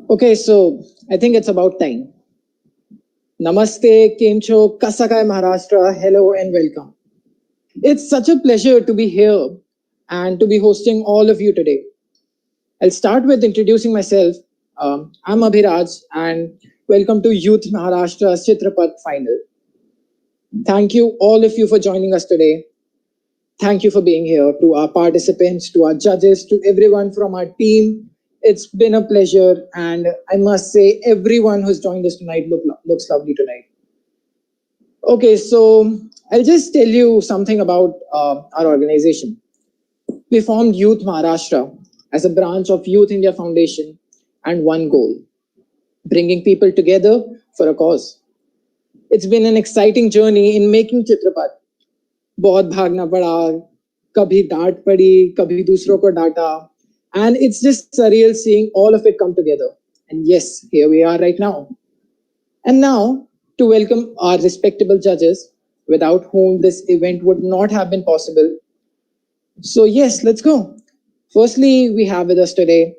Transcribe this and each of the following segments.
Okay, so I think it's about time. Namaste, Kemcho, Kasakai Maharashtra, hello and welcome. It's such a pleasure to be here and to be hosting all of you today. I'll start with introducing myself. I'm Abhiraj and welcome to Youth Maharashtra's Chitrapat final. Thank you, all of you, for joining us today. Thank you for being here. To our participants, to our judges, to everyone from our team, it's been a pleasure. And I must say, everyone who's joined us tonight looks lovely tonight. Okay, so I'll just tell you something about our organization. We formed Youth Maharashtra as a branch of Youth India Foundation and one goal, bringing people together for a cause. It's been an exciting journey in making Chitrapat. बहुत भागना पड़ा, कभी डांट पड़ी, कभी दूसरों को डांटा, and it's just surreal seeing all of it come together. And yes, here we are right now. And now, to welcome our respectable judges, without whom this event would not have been possible. So, yes, let's go. Firstly, we have with us today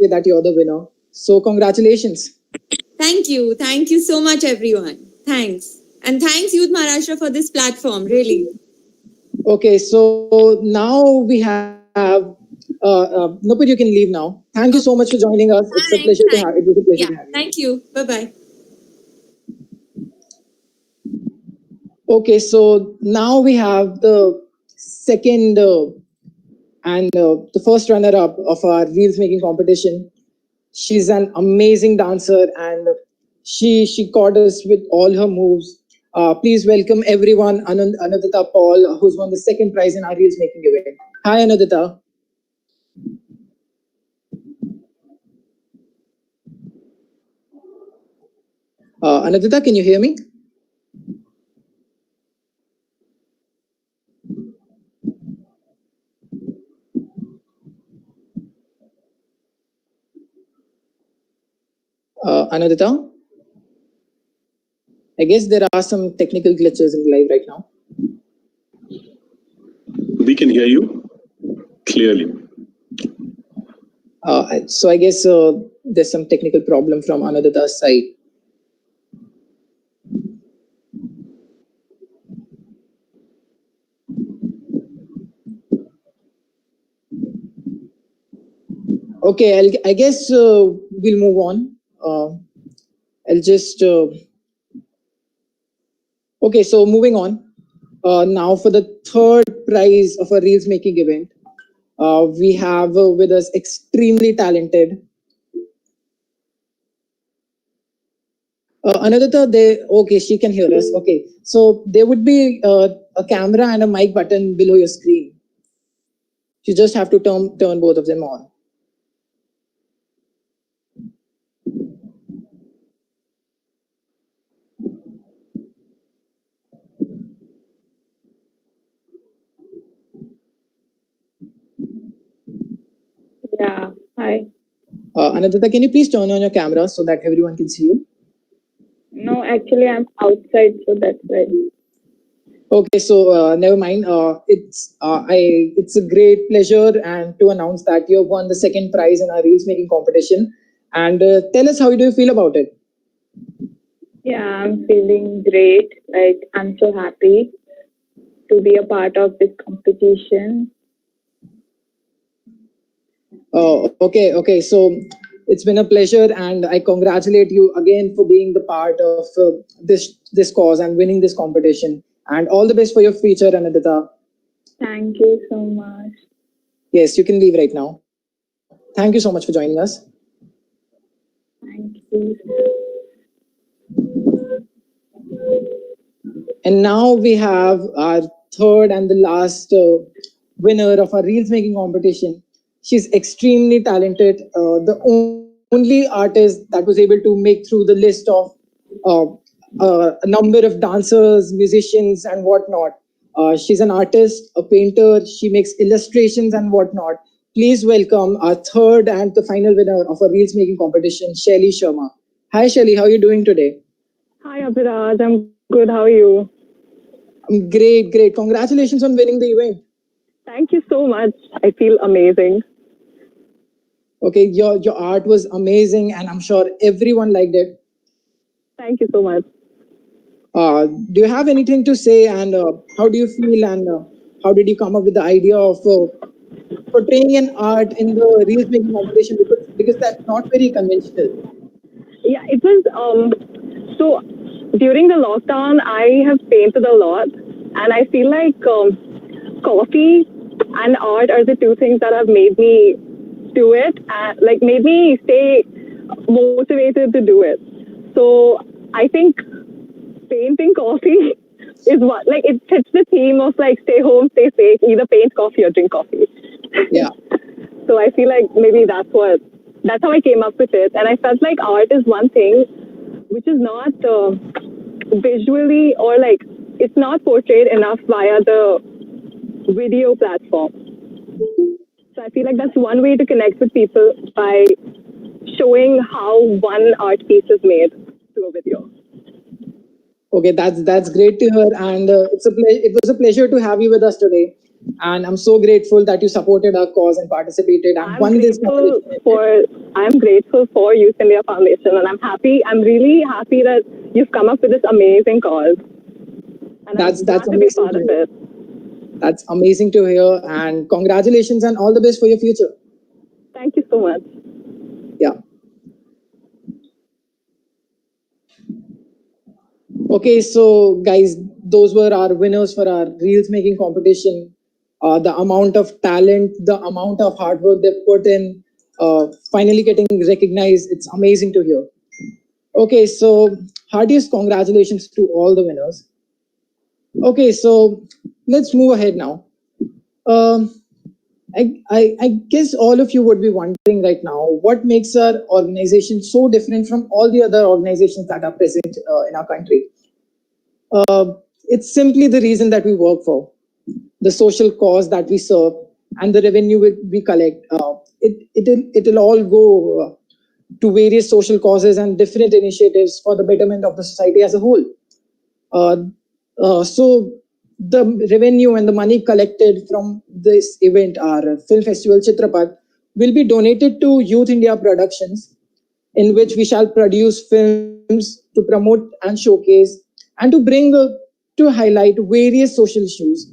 say that you're the winner. So congratulations. Thank you. Thank you so much, everyone. Thanks. And thanks, Youth Maharashtra, for this platform, really. Okay, so now we have Nupur, you can leave now. Thank you so much for joining us. It's a pleasure to have. It was a pleasure to have you. Thank you. Bye-bye. Okay, so now we have the second and the first runner-up of our reels making competition. She's an amazing dancer, and she caught us with all her moves. Please welcome everyone, Anudita Paul, who's won the second prize in our reels making event. Hi, Anudita. Anudita, can you hear me? Anudita? I guess there are some technical glitches in live right now. We can hear you clearly. So I guess there's some technical problem from Anudita's side. Okay, I guess we'll move on. I'll just... Okay, so moving on. Now for the third prize of a reels making event, we have with us extremely talented Anudita. Okay, she can hear us. Okay, so there would be a camera and a mic button below your screen. You just have to turn both of them on. Yeah, hi. Anudita, can you please turn on your camera so that everyone can see you? No, actually, I'm outside, so that's why. Okay, so never mind. It's a great pleasure and to announce that you have won the second prize in our reels making competition. And tell us, how do you feel about it? Yeah, I'm feeling great. Like, I'm so happy to be a part of this competition. Okay. So it's been a pleasure, and I congratulate you again for being the part of this cause and winning this competition. And all the best for your future, Anudita. Thank you so much. Yes, you can leave right now. Thank you so much for joining us. Thank you. And now we have our third and the last winner of our reels making competition. She's extremely talented. The only artist that was able to make through the list of a number of dancers, musicians, and whatnot. She's an artist, a painter. She makes illustrations and whatnot. Please welcome our third and the final winner of our reels making competition, Shelly Sharma. Hi, Shelly. How are you doing today? Hi, Abhiraj. I'm good. How are you? I'm great. Congratulations on winning the event. Thank you so much. I feel amazing. Okay, your art was amazing, and I'm sure everyone liked it. Thank you so much. Do you have anything to say, and how do you feel, and how did you come up with the idea of portraying an art in the reels making competition? Because that's not very conventional. Yeah, it was so during the lockdown I have painted a lot, and I feel like coffee and art are the two things that have made me do it, and like made me stay motivated to do it. So I think painting coffee is what, like, it fits the theme of like stay home, stay safe, either paint coffee or drink coffee. Yeah. So I feel like maybe that's how I came up with it. And I felt like art is one thing which is not visually, or like it's not portrayed enough via the video platform. So I feel like that's one way to connect with people, by showing how one art piece is made through a video. Okay, that's great to hear, and it was a pleasure to have you with us today. And I'm so grateful that you supported our cause and participated and won this competition. I'm grateful for Youth India Foundation, and I'm really happy that you've come up with this amazing cause. And That's I'm glad to be part of it. That's amazing to hear, and congratulations and all the best for your future. Thank you so much. Yeah. Okay, so guys, those were our winners for our reels making competition. The amount of talent, the amount of hard work they put in, finally getting recognized, it's amazing to hear. Okay, so heartiest congratulations to all the winners. Okay, so let's move ahead now. I guess all of you would be wondering right now, what makes our organization so different from all the other organizations that are present in our country? It's simply the reason that we work for, the social cause that we serve, and the revenue we collect. It'll all go to various social causes and different initiatives for the betterment of the society as a whole. So the revenue and the money collected from this event, our film festival Chitrapat, will be donated to Youth India Productions, in which we shall produce films to promote and showcase and to bring to highlight various social issues,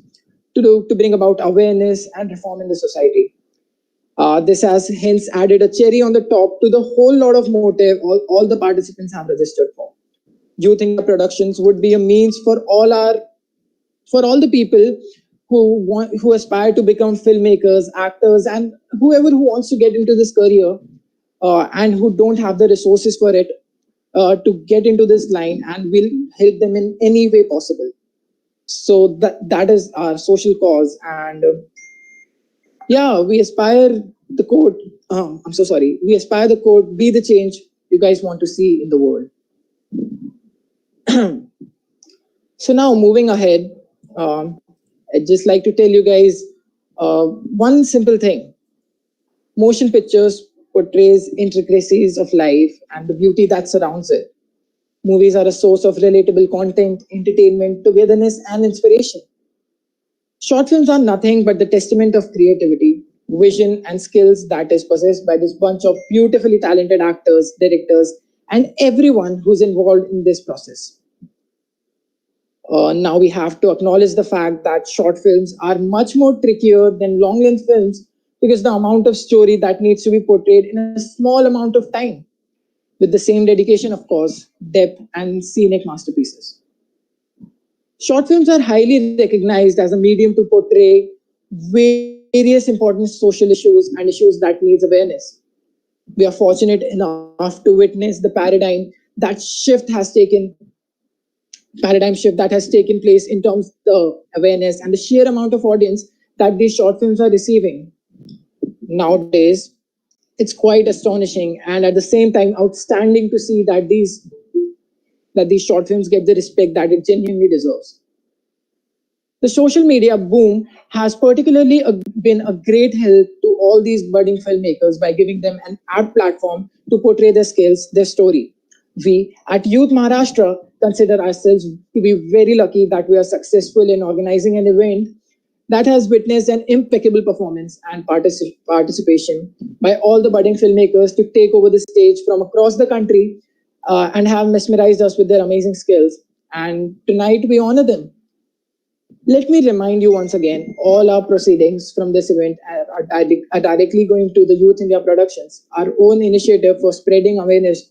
to bring about awareness and reform in the society. This has hence added a cherry on the top to the whole lot of motive all the participants have registered for. Youth India Productions would be a means for all the people who aspire to become filmmakers, actors, and whoever who wants to get into this career and who don't have the resources for it to get into this line, and will help them in any way possible. So that is our social cause, and yeah, we aspire the quote. I'm so sorry. We aspire the quote, "Be the change you guys want to see in the world." So now moving ahead, I'd just like to tell you guys one simple thing. Motion pictures portrays intricacies of life and the beauty that surrounds it. Movies are a source of relatable content, entertainment, togetherness, and inspiration. Short films are nothing but the testament of creativity, vision, and skills that is possessed by this bunch of beautifully talented actors, directors, and everyone who's involved in this process. Now we have to acknowledge the fact that short films are much more trickier than long length films because the amount of story that needs to be portrayed in a small amount of time, with the same dedication, of course, depth, and scenic masterpieces. Short films are highly recognized as a medium to portray various important social issues and issues that needs awareness. We are fortunate enough to witness the paradigm shift that has taken place in terms of the awareness and the sheer amount of audience that these short films are receiving. Nowadays, it's quite astonishing and at the same time outstanding to see that these short films get the respect that it genuinely deserves. The social media boom has particularly been a great help to all these budding filmmakers by giving them an apt platform to portray their skills, their story. We at Youth Maharashtra consider ourselves to be very lucky that we are successful in organizing an event that has witnessed an impeccable performance and participation by all the budding filmmakers to take over the stage from across the country and have mesmerized us with their amazing skills. And tonight we honor them. Let me remind you once again, all our proceedings from this event are directly going to the Youth India Productions, our own initiative for spreading awareness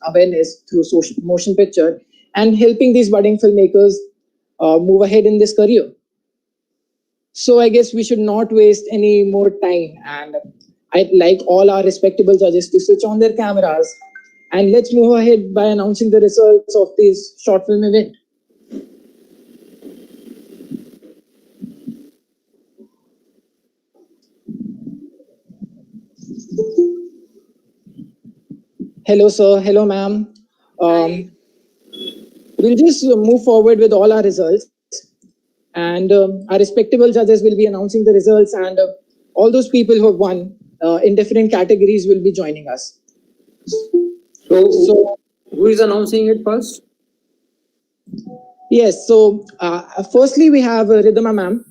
through social motion picture and helping these budding filmmakers move ahead in this career. So I guess we should not waste any more time, and I'd like all our respectable judges to switch on their cameras, and let's move ahead by announcing the results of this short film event. Hello, sir. Hello, ma'am. We'll just move forward with all our results, and our respectable judges will be announcing the results, and all those people who have won in different categories will be joining us. So who is announcing it first? Yes. So firstly, we have Ridhima ma'am.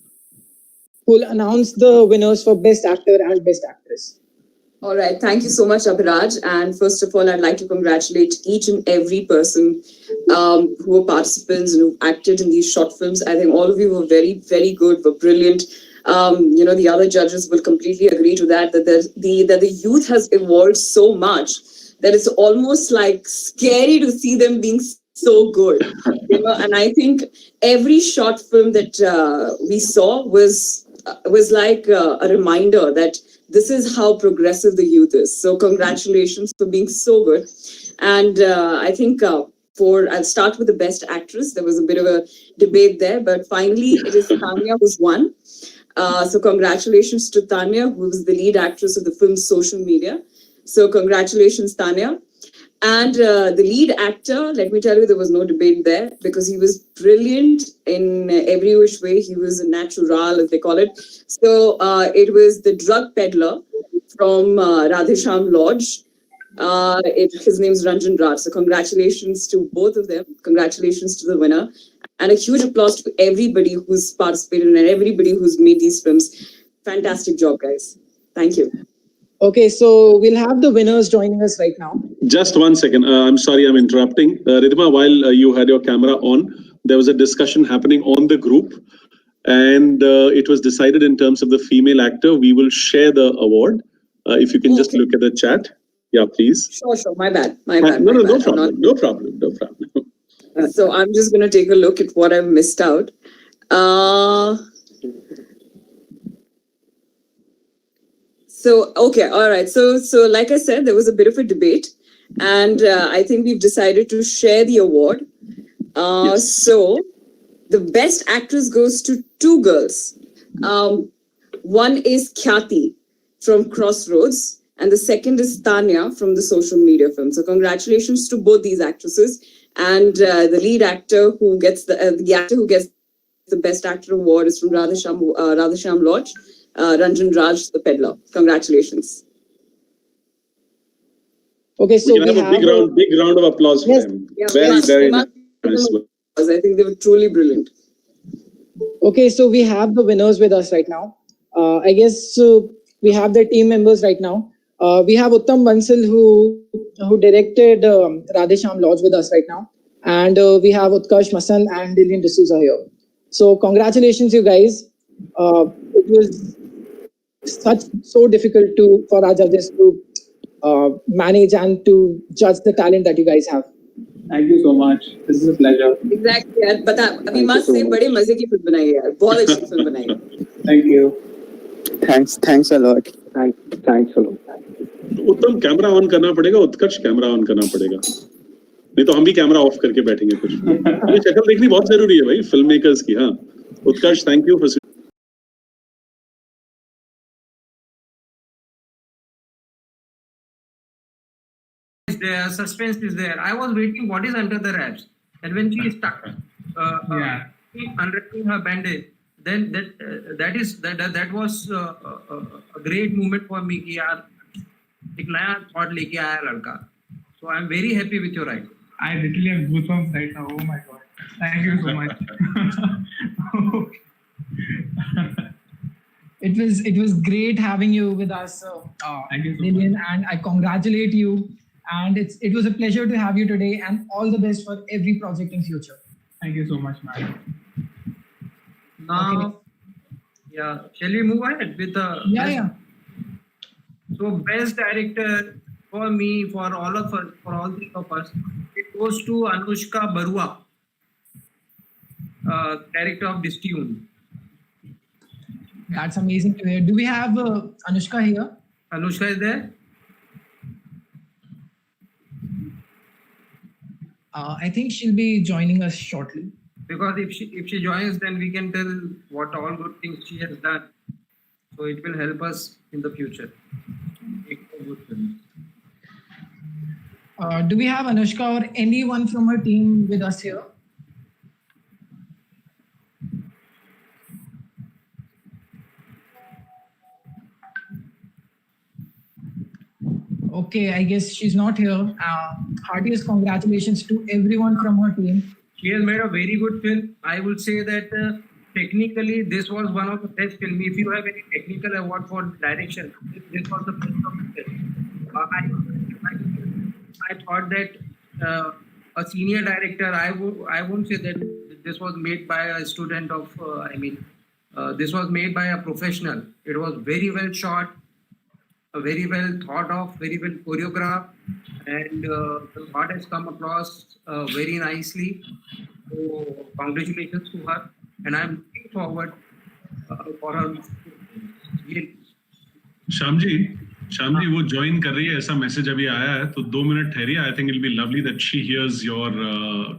who will announce the winners for Best Actor and Best Actress. All right. Thank you so much, Abhiraj. And first of all, I'd like to congratulate each and every person who were participants and who acted in these short films. I think all of you were very, very good, were brilliant. The other judges will completely agree to that the youth has evolved so much that it's almost like scary to see them being so good. And I think every short film that we saw was like a reminder that this is how progressive the youth is. So congratulations for being so good. And I think I'll start with the Best Actress. There was a bit of a debate there, but finally it is Tanya who's won. So congratulations to Tanya, who was the lead actress of the film Social Media. So congratulations, Tanya. And the lead actor, let me tell you, there was no debate there because he was brilliant in every which way. He was a natural, as they call it. So it was the drug peddler from Radhesham Lodge. His name's Ranjan Raj. So congratulations to both of them. Congratulations to the winner. And a huge applause to everybody who's participated and everybody who's made these films. Fantastic job, guys. Thank you. Okay, so we'll have the winners joining us right now. Just 1 second. I'm sorry, I'm interrupting. Ridhima, while you had your camera on, there was a discussion happening on the group, and it was decided in terms of the female actor. We will share the award. If you can just look at the chat. Yeah, please. Sure. My bad. My bad. No problem. So I'm just going to take a look at what I've missed out. All right. So like I said, there was a bit of a debate, and I think we've decided to share the award. Yes. So the Best Actress goes to two girls. One is Khyati from Crossroads, and the second is Tanya from the Social Media film. So congratulations to both these actresses. And the lead actor who gets the actor who gets the Best Actor award is from Radhesham Lodge, Ranjan Raj, the peddler. Congratulations. Okay, so we can have a big round of applause for them. Yeah, Very nice. I think they were truly brilliant. Okay, so we have the winners with us right now. I guess we have the team members right now. We have Uttam Bansal who directed Radhesham Lodge with us right now. And we have Utkarsh Masan and Lillian D'Souza here. So congratulations, you guys. It was so difficult for our judges to manage and to judge the talent that you guys have. Thank you so much. This is a pleasure. Exactly. But we must say, बड़े मजे की film बनाई है, बहुत अच्छी film बनाई है. Thank you. Thanks a lot. Thanks a lot. उत्तम कैमरा ऑन करना पड़ेगा, उत्कर्ष कैमरा ऑन करना पड़ेगा, नहीं तो हम भी कैमरा ऑफ करके बैठेंगे कुछ. ये शक्ल देखनी बहुत जरूरी है भाई फिल्म मेकर्स की. हाँ Utkarsh, thank you for there, suspense is there. I was waiting what is under the wraps, and when she stuck unwrapping her bandage, then that was a great moment for me कि यार एक नया thought लेके आया लड़का. So I'm very happy with your writing. I literally have goosebumps right now. Oh my god. Thank you so much. It was great having you with us, Thank you so Lillian, much. and I congratulate you. And it was a pleasure to have you today, and all the best for every project in future. Thank you so much, man. Now, yeah, shall we move ahead with the Yeah. So best director for me, for all of us, for all three of us, it goes to Anushka Barua, director of Distune. That's amazing to hear. Do we have Anushka here? Anushka is there? I think she'll be joining us shortly. Because if she joins, then we can tell what all good things she has done. So it will help us in the future. Do we have Anushka or anyone from her team with us here? Okay, I guess she's not here. Heartiest congratulations to everyone from her team. She has made a very good film. I would say that technically this was one of the best films. If you have any technical award for direction, this was the best of the best. I thought that a senior director, I won't say that this was made by a student of, this was made by a professional. It was very well shot, very well thought of, very well choreographed, and the thought has come across very nicely. So congratulations to her, and I'm looking forward for her. Shyam ji वो join कर रही है, ऐसा message अभी आया है, तो 2 minute ठहरिए. I think it will be lovely that she hears your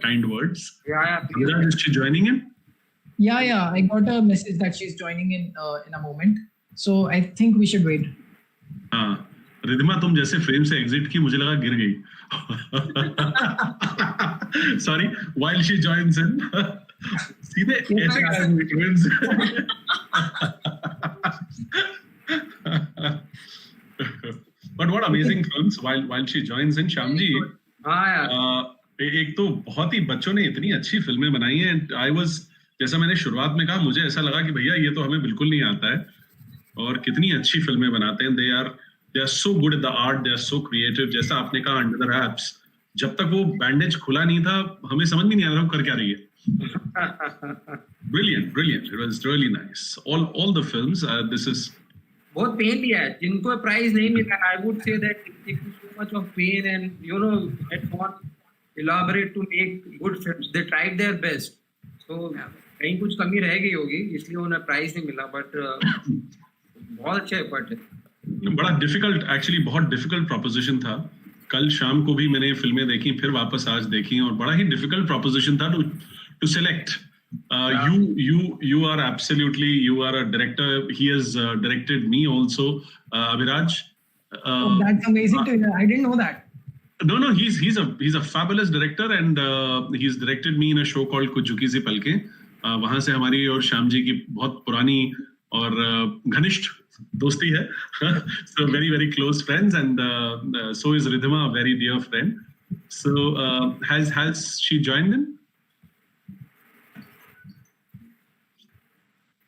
kind words. Yeah. Is she joining in? Yeah. I got a message that she's joining in a moment. So I think we should wait. हाँ, रिधिमा तुम जैसे frame से exit की, मुझे लगा गिर गई. Sorry, while she joins in. सीधे ऐसे twins. But what amazing films while she joins in. Shyam ji, एक तो बहुत ही बच्चों ने इतनी अच्छी फिल्में बनाई हैं. जैसा मैंने शुरुआत में कहा, मुझे ऐसा लगा कि भैया ये तो हमें बिल्कुल नहीं आता है, और कितनी अच्छी फिल्में बनाते हैं. They are so good at the art, they are so creative. जैसा आपने कहा Under the Wraps, जब तक वो बैंडेज खुला नहीं था हमें समझ में नहीं आ रहा वो कर क्या रही है. Brilliant. It was really nice. All the films. This is बहुत पेन लिया है जिनको प्राइज नहीं मिला. I would say that so much of pain and at what elaborate to make good films. They tried their best. So कहीं कुछ कमी रह गई होगी इसलिए उन्हें प्राइज नहीं मिला, बट बहुत अच्छा एफर्ट है. बड़ा डिफिकल्ट, एक्चुअली बहुत डिफिकल्ट प्रोपोजिशन था. कल शाम को भी मैंने फिल्में देखी, फिर वापस आज देखी, और बड़ा ही डिफिकल्ट प्रोपोजिशन था to select. You are absolutely, you are a director. He has directed me also, Abhiraj. That's amazing to hear. I didn't know that. No, he's a fabulous director, and he's directed me in a show called Kuch Jhuki Si Palke. वहां से हमारी और श्याम जी की बहुत पुरानी और घनिष्ठ दोस्ती है. So very close friends, and so is Ridhima, a very dear friend. So has she joined in?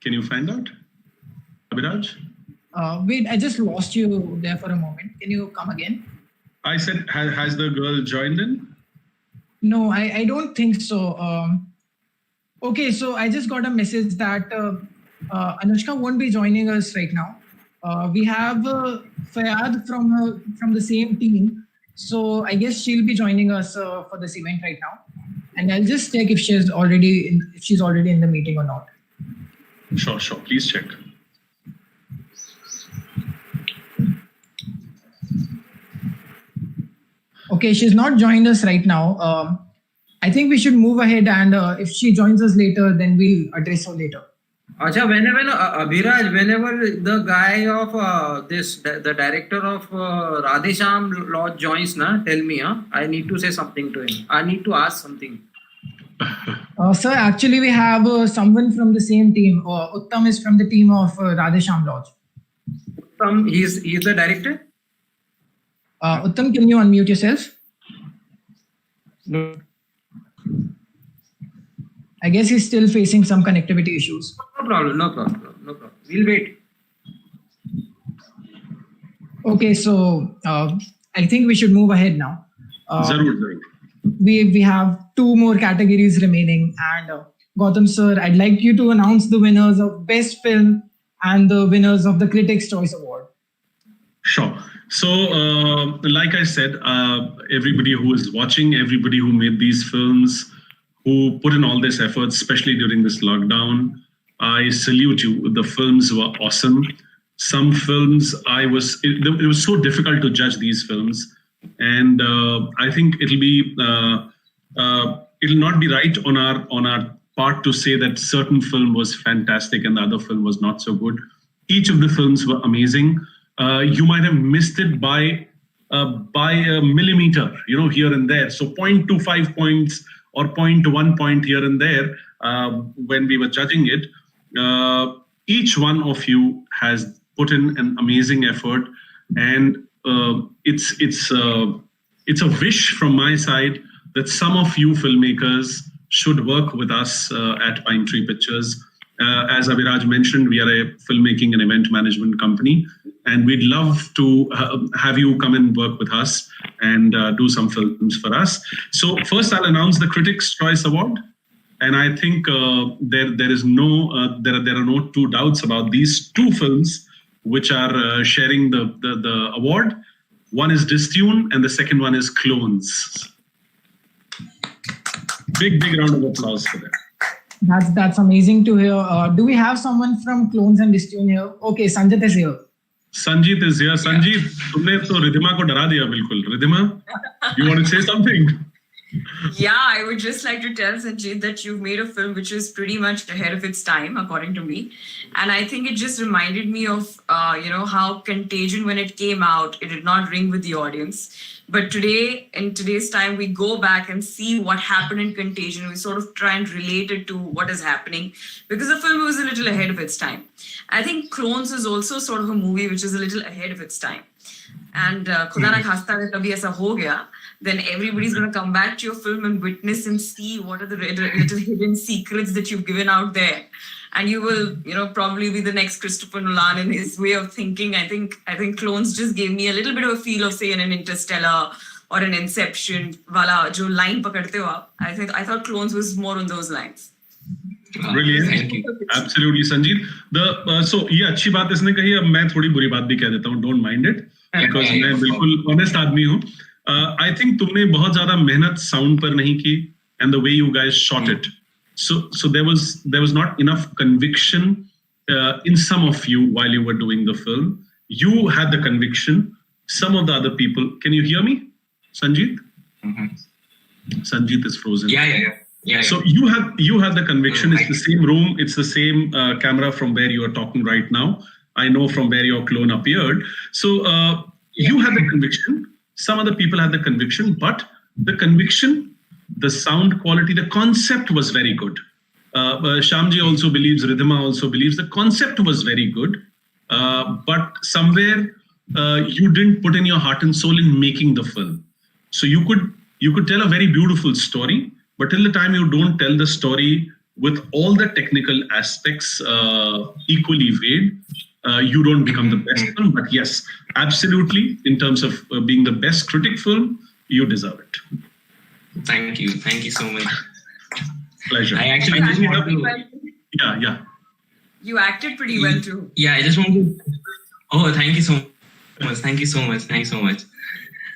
Can you find out, Abhiraj? Wait, I just lost you there for a moment. Can you come again? I said, has the girl joined in? No, I don't think so. Okay, so I just got a message that Anushka won't be joining us right now. We have Fayad from the same team, so I guess she'll be joining us for this event right now. And I'll just check if she's already in the meeting or not. Sure. Please check. Okay, she's not joined us right now. I think we should move ahead, and if she joins us later, then we'll address her later. Acha, whenever Abhiraj, whenever the guy of the director of Radhesham Lodge joins, tell me, I need to say something to him. I need to ask something. Sir, actually, we have someone from the same team. Uttam is from the team of Radhesham Lodge. Uttam, he's the director? Uttam, can you unmute yourself? No. I guess he's still facing some connectivity issues. No problem. We'll wait. Okay, so I think we should move ahead now. Zarur. We have 2 more categories remaining, and Gautam sir, I'd like you to announce the winners of Best Film and the winners of the Critics' Choice Award. Sure. So, like I said, everybody who is watching, everybody who made these films, who put in all this effort, especially during this lockdown, I salute you. The films were awesome. Some films, it was so difficult to judge these films. And I think it'll not be right on our part to say that certain film was fantastic and the other film was not so good. Each of the films were amazing. You might have missed it by a millimeter, here and there. So 0.25 points or 0.1 point here and there when we were judging it. Each one of you has put in an amazing effort, and it's a wish from my side that some of you filmmakers should work with us at Pine Tree Pictures. As Abhiraj mentioned, we are a filmmaking and event management company, and we'd love to have you come and work with us and do some films for us. So first, I'll announce the Critics' Choice Award, and I think there are no two doubts about these two films which are sharing the award. One is Distune, and the second one is Clones. Big round of applause for that. That's amazing to hear. Do we have someone from Clones and Distune here? Okay, Sanjit is here. Sanjit is here. Sanjit, तुमने तो रिधिमा को डरा दिया बिल्कुल. Ridhima, you want to say something? Yeah, I would just like to tell Sanjit that you've made a film which is pretty much ahead of its time, according to me. And I think it just reminded me of, how Contagion, when it came out, it did not ring with the audience. But today, in today's time, we go back and see what happened in Contagion. We sort of try and relate it to what is happening because the film was a little ahead of its time. I think Clones is also sort of a movie which is a little ahead of its time. And Khuda na khasta agar kabhi aisa ho gaya, then everybody's going to come back to your film and witness and see what are the little hidden secrets that you've given out there. And you will, probably be the next Christopher Nolan in his way of thinking. I think Clones just gave me a little bit of a feel of, say, in an Interstellar or an Inception, wala jo line pakadte ho aap. I thought Clones was more on those lines. Brilliant. Thank you. Absolutely, Sanjeev. So ये अच्छी बात इसने कही. अब मैं थोड़ी बुरी बात भी कह देता हूँ. Don't mind it, because मैं बिल्कुल honest आदमी हूँ. I think तुमने बहुत ज़्यादा मेहनत sound पर नहीं की, and the way you guys shot it. So there was not enough conviction in some of you while you were doing the film. You had the conviction. Some of the other people. Can you hear me, Sanjeev? Mm-hmm. Sanjeev is frozen. Yeah. So you had the conviction. It's the same room. It's the same camera from where you are talking right now. I know from where your clone appeared. So you had the conviction. Some other people had the conviction, but the conviction, the sound quality, the concept was very good. Shyamji also believes, Ridhima also believes the concept was very good. But somewhere you didn't put in your heart and soul in making the film. So you could tell a very beautiful story, but till the time you don't tell the story with all the technical aspects equally weighed, you don't become the best film. But yes, absolutely, in terms of being the best critic film, you deserve it. Thank you so much. Pleasure. I actually just want to. Yeah. You acted pretty well too. Yeah, I just want to. Oh, thank you so much. Thank you so much.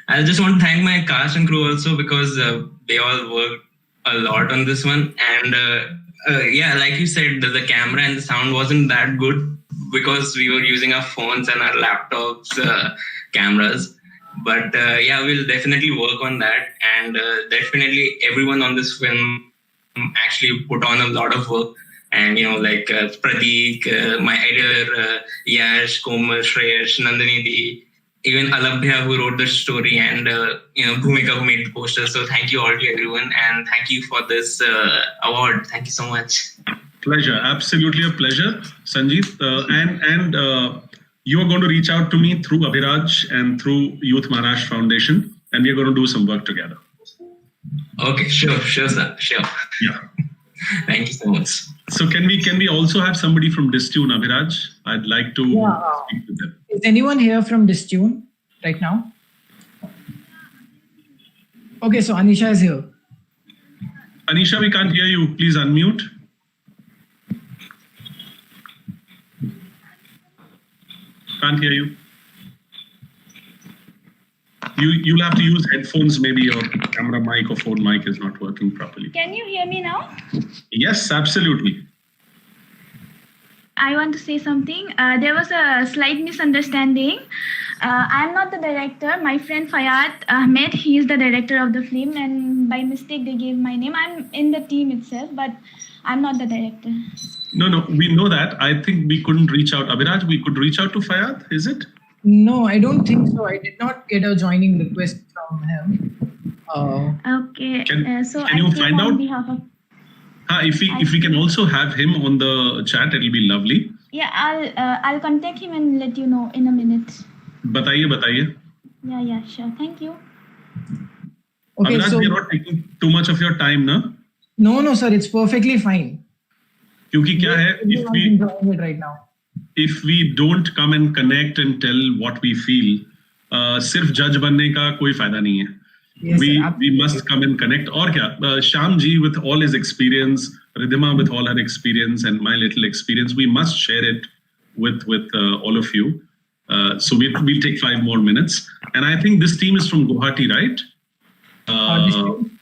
I just want to thank my cast and crew also, because they all worked a lot on this one. And like you said, the camera and the sound wasn't that good because we were using our phones and our laptops cameras. But we'll definitely work on that. And definitely everyone on this film actually put on a lot of work. And, like Prateek, my editor, Yash, Komal, Shreyash, Nandini Di, even Alabhya, who wrote the story, and, Bhumika, who made the poster. So thank you all to everyone. And thank you for this award. Thank you so much. Pleasure. Absolutely a pleasure, Sanjeev. And you are going to reach out to me through Abhiraj and through Youth Maharashtra Foundation, and we are going to do some work together. Okay, sure, sir. Sure. Yeah. Thank you so much. So can we also have somebody from Distune, Abhiraj? I'd like to speak with them. Is anyone here from Distune right now? Okay, so Anisha is here. Anisha, we can't hear you. Please unmute. Can't hear you. You'll have to use headphones. Maybe your camera mic or phone mic is not working properly. Can you hear me now? Yes, absolutely. I want to say something. There was a slight misunderstanding. I'm not the director. My friend Fayad Ahmed, he is the director of the film, and by mistake they gave my name. I'm in the team itself, but I'm not the director. No, we know that. I think we couldn't reach out. Abhiraj, we could reach out to Fayad, is it? No, I don't think so. I did not get a joining request from him. Okay. Can you find out? If we can also have him on the chat, it'll be lovely. Yeah, I'll contact him and let you know in a minute. Bataiye. Yeah, sure. Thank you. Okay, Abhiraj, we are not taking too much of your time, no? No, sir. It's perfectly fine. क्योंकि क्या है, enjoying it right now. if we don't come and connect and tell what we feel, सिर्फ जज बनने का कोई फायदा नहीं है. Yes, we sir, we absolutely. must come and connect. और क्या, Shyam ji with all his experience, Ridhima with all her experience, and my little experience, we must share it with all of you. So we'll take 5 more minutes, and I think this team is from Guwahati, right?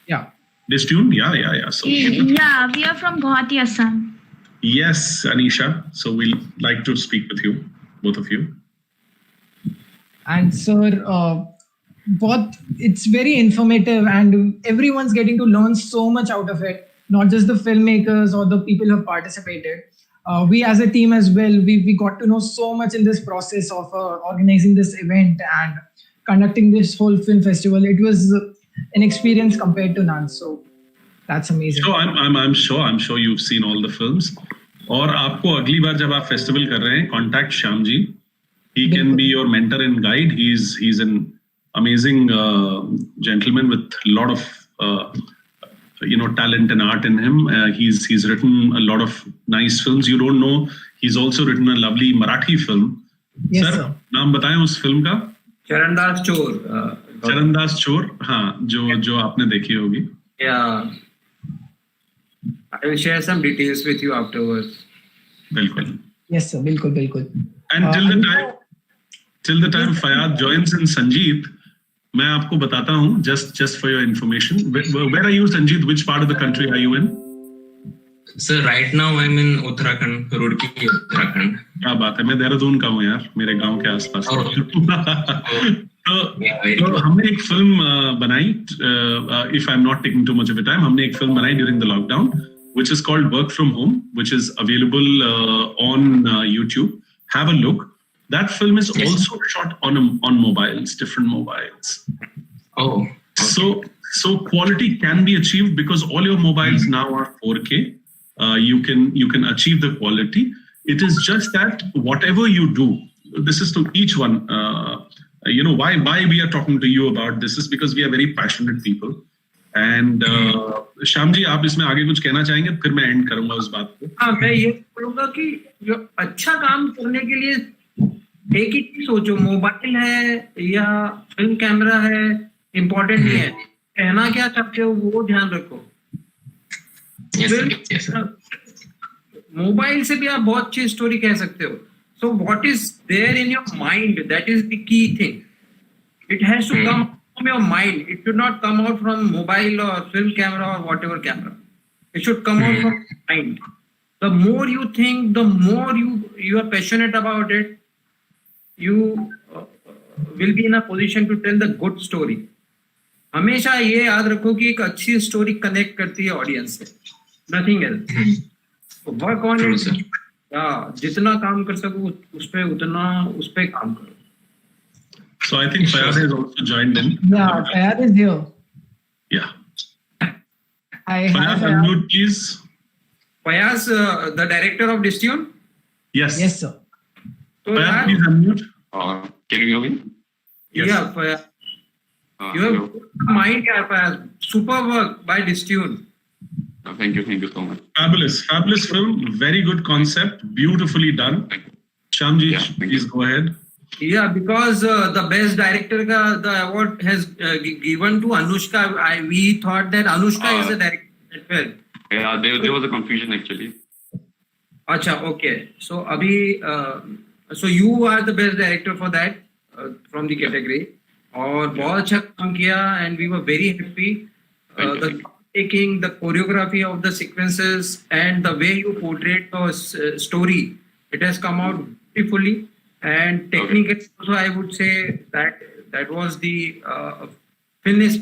Yeah. This tune, yeah. So Yeah, we are from Guwahati, Assam. yes, Anisha. So we'll like to speak with you, both of you. And sir, it's very informative, and everyone's getting to learn so much out of it. Not just the filmmakers or the people who have participated. We as a team as well, we got to know so much in this process of organizing this event and conducting this whole film festival. It was an experience compared to none. So that's amazing. So I'm sure you've seen all the films. और आपको अगली बार जब आप festival कर रहे हैं, contact Shyam ji. He can be your mentor and guide. He's an amazing gentleman with a lot of talent and art in him. He's written a lot of nice films. You don't know, he's also written a lovely Marathi film. Yes, Sir, sir. नाम बताएं उस film का. चरणदास चोर. चरणदास चोर, हाँ, जो आपने देखी होगी. Yeah. I will share some details with you afterwards. बिल्कुल. Yes, sir. बिल्कुल. And till the time Fayad joins in, Sanjeet, मैं आपको बताता हूँ, just for your information. Where are you, Sanjeet? Which part of the country are you in? Sir, right now I'm in Uttarakhand, Roorkee, Uttarakhand. क्या बात है, मैं देहरादून का हूँ यार, मेरे गांव के आसपास. तो हमने एक फिल्म बनाई, if I'm not taking too much of your time, हमने एक फिल्म बनाई during the lockdown, which is called Work From Home, which is available on YouTube. Have a look. That film is also shot on mobiles, different mobiles. Oh. Okay. So quality can be achieved because all your mobiles now are 4K. You can achieve the quality. It is just that whatever you do, this is to each one. Why we are talking to you about this is because we are very passionate people. And Shyam ji, आप इसमें आगे कुछ कहना चाहेंगे? फिर मैं and करूंगा उस बात को. हाँ, मैं ये बोलूंगा कि जो अच्छा काम करने के लिए एक ही चीज सोचो, मोबाइल है या फिल्म कैमरा है, इम्पोर्टेंट नहीं है. कहना क्या चाहते हो वो ध्यान रखो. मोबाइल से भी आप बहुत अच्छी स्टोरी कह सकते हो. So what is there in your mind, that is the key thing. It has to come from your mind. It should not come out from mobile or film camera or whatever camera. It should come out from mind. The more you think, the more you are passionate about it, you will be in a position to tell the good story. हमेशा ये याद रखो कि एक अच्छी story connect करती है audience से, nothing else. Work on it. जितना काम कर सको उस पे काम करो. So I think Fayaz has also joined in. Yeah, Fayaz is here. Yeah. Fayaz, unmute please. Fayaz, the director of Distune? Yes. Yes, sir. So Fayaz, please unmute. Can you hear me? Yes. Yeah, Fayaz. You have mind, Fayaz. Super work by Distune. Thank you so much. Fabulous film. Very good concept. Beautifully done. Shyam ji, please go ahead. Yeah, because the best director the award has given to Anushka. We thought that Anushka is the director as well. Yeah, there was a confusion actually. Acha, okay. So abhi, so you are the best director for that from the category. और बहुत अच्छा काम किया, and we were very happy. The taking, the choreography of the sequences, and the way you portrayed the story, it has come out beautifully. And technically, also, I would say that was the finished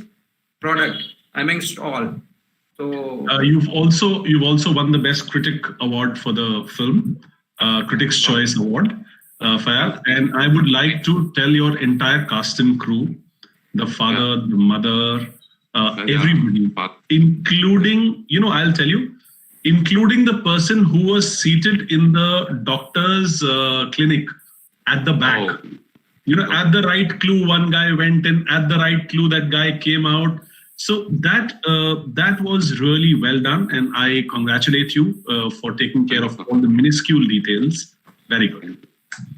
product amongst all. So you've also won the Best Critic Award for the film, Critics' Choice Award, Fayaz. And I would like to tell your entire cast and crew, the father, the mother, everybody, including, I'll tell you, including the person who was seated in the doctor's clinic. At the back, at the right clue, one guy went in. At the right clue, that guy came out. So that was really well done, and I congratulate you for taking care of all the minuscule details. Very good.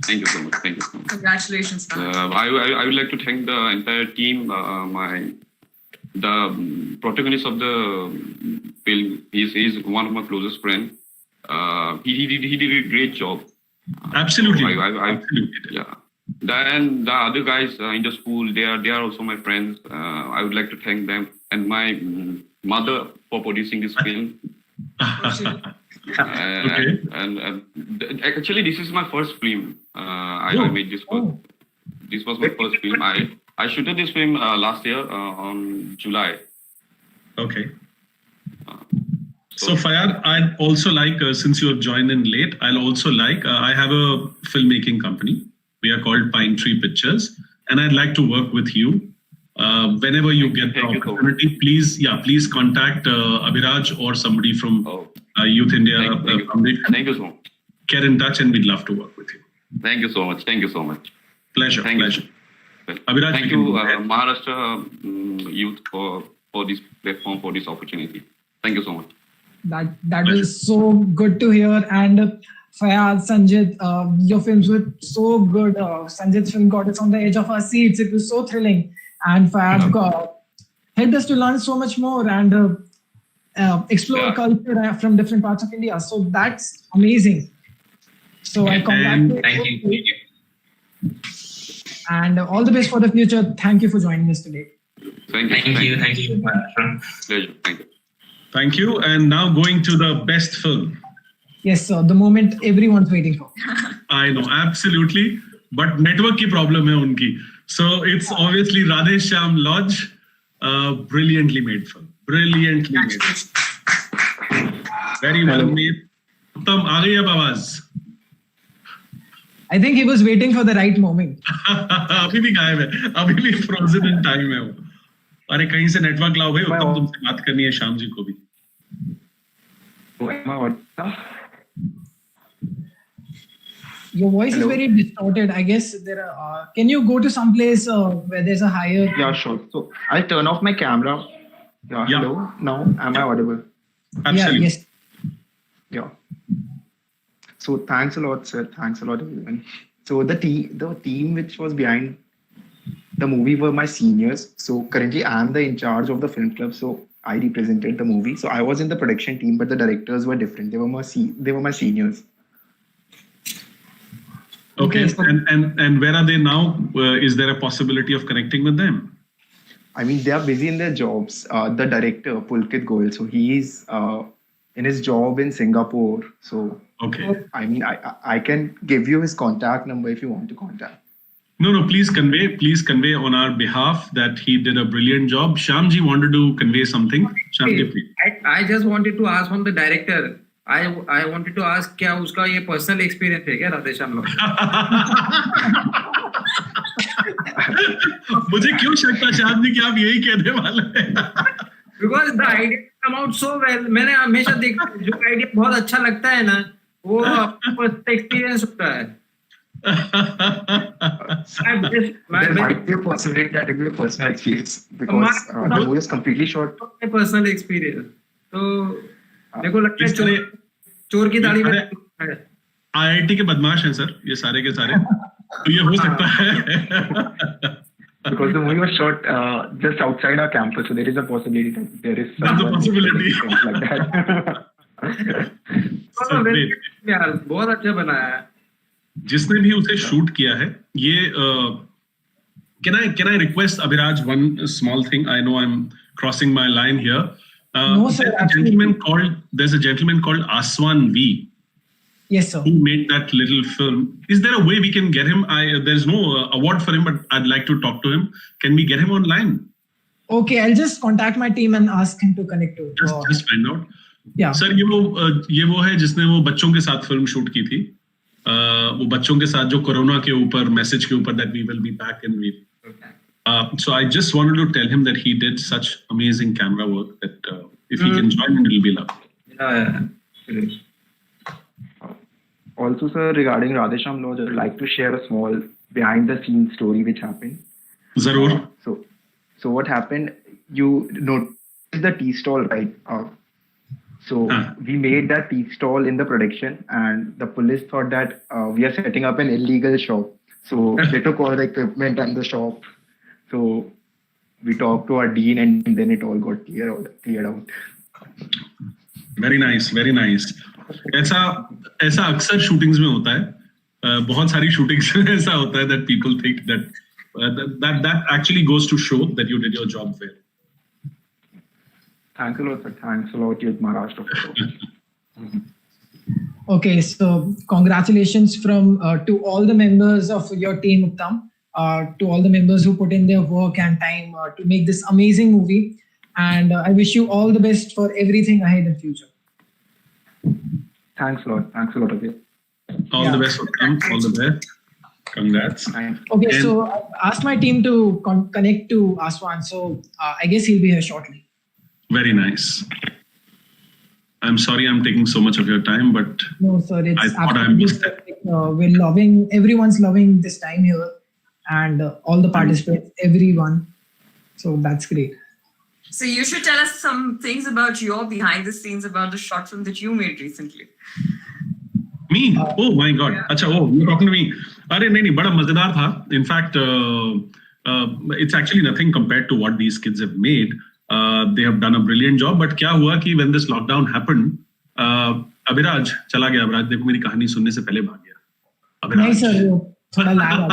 Thank you so much. Thank you so much. Congratulations. I would like to thank the entire team. The protagonist of the film is one of my closest friends. He did a great job. Absolutely. Absolutely. Yeah. And the other guys in the school, they are also my friends. I would like to thank them and my mother for producing this film. Okay. And actually, this is my first film. I made this first. This was my first film. I shooted this film last year on July. Okay. So Fayad, I'd also like, since you have joined in late, I'll also like, I have a filmmaking company. We are called Pine Tree Pictures, and I'd like to work with you. Whenever you get the opportunity, please contact Abhiraj or somebody from Youth India Foundation. Thank you so much. Get in touch, and we'd love to work with you. Thank you so much. Thank you so much. Pleasure. Pleasure. Abhiraj, thank you, Maharashtra Youth, for this platform, for this opportunity. Thank you so much. That was so good to hear. And Fayad, Sanjit, your films were so good. Sanjit's film got us on the edge of our seats. It was so thrilling. And Fayad helped us to learn so much more and explore culture from different parts of India. So that's amazing. So I congratulate you. And all the best for the future. Thank you for joining us today. Thank you. Pleasure. Thank you. And now going to the best film. Yes, sir. The moment everyone's waiting for. I know, absolutely. But network की problem है उनकी. So it's obviously Radhe Shyam Lodge. Brilliantly made film. Brilliantly made. Very well made. Uttam, आ गई अब आवाज. I think he was waiting for the right moment. अभी भी गायब है. अभी भी frozen in time है वो. अरे कहीं से नेटवर्क लाओ भाई. उत्तम तुमसे बात करनी है श्याम जी को भी. Your voice is very distorted. I guess there are. Can you go to some place where there's a higher? Yeah, sure. So I'll turn off my camera. Yeah. Hello. Now, am I audible? Absolutely. Yeah, yes. Yeah. So thanks a lot, sir. Thanks a lot, everyone. So the team which was behind the movie were my seniors. So currently I am the in charge of the film club. So I represented the movie. So I was in the production team, but the directors were different. They were my seniors. Okay. And where are they now? Is there a possibility of connecting with them? I mean, they are busy in their jobs. The director, Pulkit Goyal, so he is in his job in Singapore. So, okay. I mean, I can give you his contact number if you want to contact. No, please convey on our behalf that he did a brilliant job. Shyamji wanted to convey something. Shyamji, please. I just wanted to ask from the director. I wanted to ask क्या उसका ये personal experience है क्या राधे श्याम लोग? मुझे क्यों शक था श्याम जी कि आप यही कहने वाले हैं? Because the idea come out so well. मैंने हमेशा देखा जो idea बहुत अच्छा लगता है ना वो personal experience होता है. There might be a possibility that it will be a personal experience because the movie is completely short. My personal experience. तो देखो लगता है चोर की दाढ़ी में IIT के बदमाश हैं सर ये सारे के सारे तो ये हो सकता है because the movie was shot just outside our campus, so there is a possibility that there is like that. यार बहुत अच्छा बनाया है. जिसने भी उसे शूट किया है ये can I request Abhiraj one small thing? I know I'm crossing my line here. No, sir, there's a gentleman called Aswan V. Yes, sir. Who made that little film? Is there a way we can get him? There's no award for him, but I'd like to talk to him. Can we get him online? Okay, I'll just contact my team and ask him to connect to. Just find out. Yeah. Sir, ये वो है जिसने वो बच्चों के साथ film shoot की थी. वो बच्चों के साथ जो कोरोना के ऊपर मैसेज के ऊपर that we will be back and we. So I just wanted to tell him that he did such amazing camera work that if he can join, it will be lovely. Also, sir, regarding Radhe Shyam Lodge, I would like to share a small behind-the-scenes story which happened. Zarur. So, So what happened? You noticed the tea stall, right? So we made that tea stall in the production, and the police thought that we are setting up an illegal shop. So they took all the equipment and the shop. So we talked to our dean, and then it all got cleared out. Very nice, very nice. ऐसा अक्सर shootings में होता है. बहुत सारी shootings में ऐसा होता है that people think that that actually goes to show that you did your job well. Thanks a lot, sir. Thanks a lot, Youth Maharashtra. Okay, so congratulations to all the members of your team, Uttam, to all the members who put in their work and time to make this amazing movie. And I wish you all the best for everything ahead in future. Thanks a lot. Thanks a lot, Abhi. All the best, Uttam. All the best. Congrats. Okay, so I asked my team to connect to Aswan. So I guess he'll be here shortly. Very nice. I'm sorry I'm taking so much of your time, but no, sir, it's I thought I missed it. Everyone's loving this time here, and all the participants, everyone. So that's great. So you should tell us some things about your behind the scenes about the short film that you made recently. Me? Oh my God. Acha, you're talking to me. Arey, nahi, bada mazedar tha. In fact, it's actually nothing compared to what these kids have made. They have done a brilliant job. But क्या हुआ कि when this lockdown happened, Abhiraj चला गया. अभिराज देखो मेरी कहानी सुनने से पहले भाग गया. नहीं सर, वो थोड़ा lag